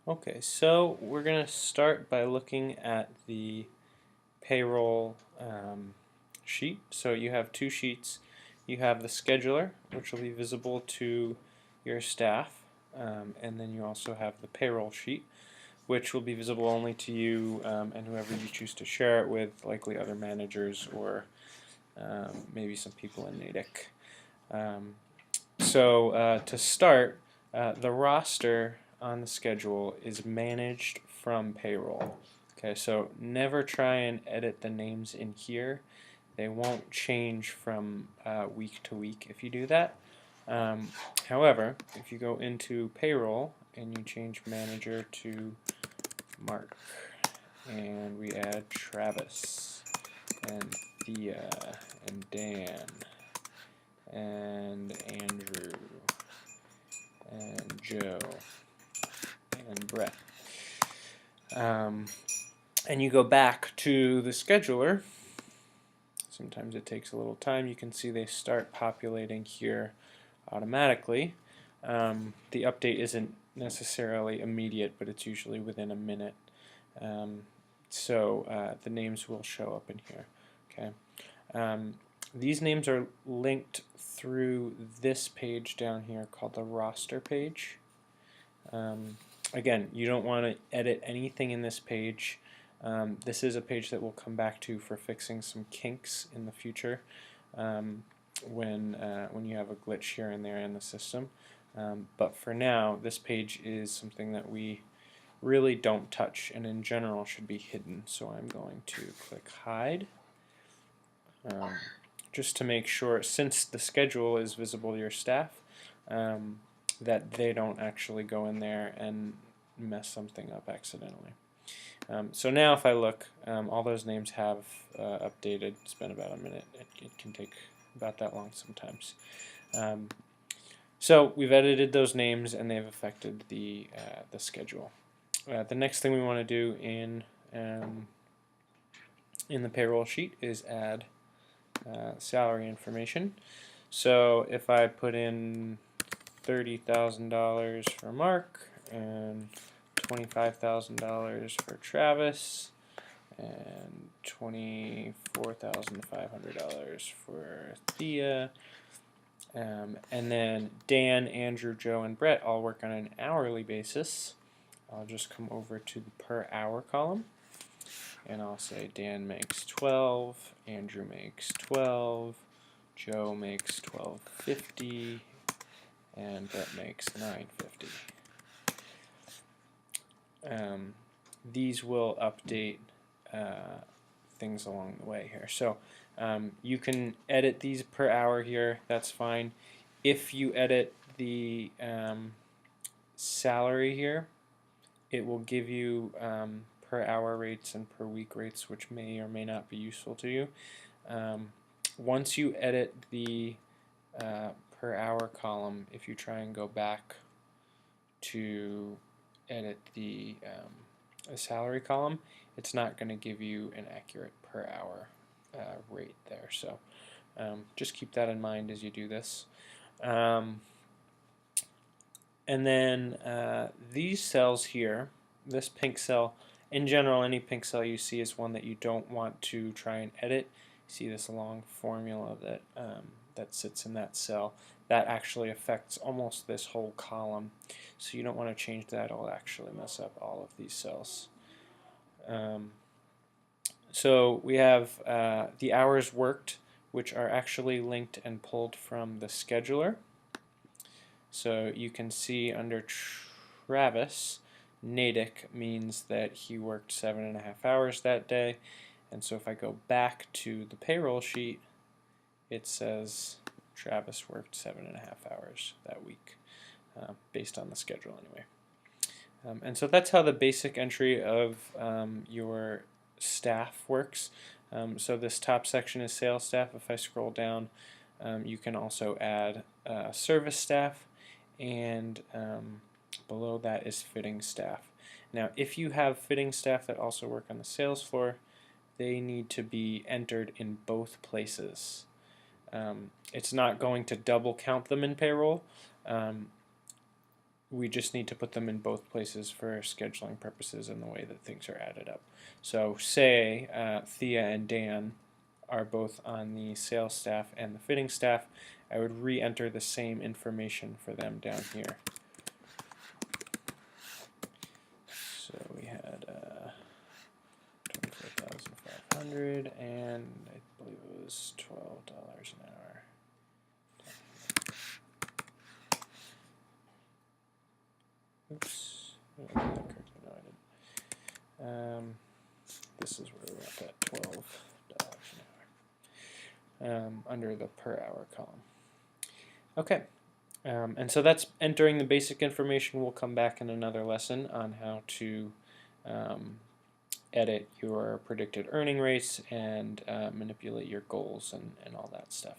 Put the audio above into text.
Okay, so we're going to start by looking at the payroll sheet. So you have two sheets. You have the scheduler, which will be visible to your staff, and then you also have the payroll sheet, which will be visible only to you and whoever you choose to share it with, likely other managers or maybe some people in Natick. So to start, the roster on the schedule is managed from payroll. Okay, so never try and edit the names in here. They won't change from week to week if you do that. However, if you go into payroll and you change manager to Mark, and we add Travis and Thea and Dan and Andrew and Joe and Brett. And you go back to the scheduler. Sometimes it takes a little time. You can see they start populating here automatically. The update isn't necessarily immediate, but it's usually within a minute. So the names will show up in here. Okay. These names are linked through this page down here called the roster page. Again, you don't want to edit anything in this page. This is a page that we'll come back to for fixing some kinks in the future when you have a glitch here and there in the system. But for now, this page is something that we really don't touch and in general should be hidden. So I'm going to click hide. Just to make sure, since the schedule is visible to your staff, that they don't actually go in there and mess something up accidentally. So now if I look, all those names have updated. It's been about a minute. It can take about that long sometimes. So we've edited those names and they've affected the schedule. The next thing we want to do in the payroll sheet is add salary information. So if I put in $30,000 for Mark and $25,000 for Travis and $24,500 for Thea, and then Dan, Andrew, Joe, and Brett all work on an hourly basis. I'll just come over to the per hour column and I'll say Dan makes 12, Andrew makes 12, Joe makes 12.50, and Brett makes 9.50. These will update things along the way here. So you can edit these per hour here, that's fine. If you edit the salary here, it will give you per hour rates and per week rates, which may or may not be useful to you. Once you edit the per hour column, if you try and go back to edit the salary column, it's not going to give you an accurate per hour rate there. So just keep that in mind as you do this. And then these cells here, this pink cell, in general, any pink cell you see is one that you don't want to try and edit. You see this long formula that that sits in that cell. That actually affects almost this whole column. So you don't want to change that. It'll actually mess up all of these cells. So we have the hours worked, which are actually linked and pulled from the scheduler. So you can see under Travis, Natick means that he worked 7.5 hours that day. And so if I go back to the payroll sheet, it says Travis worked 7.5 hours that week, based on the schedule anyway. And so that's how the basic entry of your staff works. So this top section is sales staff. If I scroll down, you can also add service staff, and below that is fitting staff. Now, if you have fitting staff that also work on the sales floor, they need to be entered in both places. It's not going to double count them in payroll. we just need to put them in both places for scheduling purposes and the way that things are added up. So say Thea and Dan are both on the sales staff and the fitting staff, I would re-enter the same information for them down here. So we had 24,500, and I believe it was $12 an hour. Oops, I did that correctly. No, I didn't. This is where we're at $12 an hour under the per hour column. Okay, and so that's entering the basic information. We'll come back in another lesson on how to edit your predicted earning rates and manipulate your goals and all that stuff.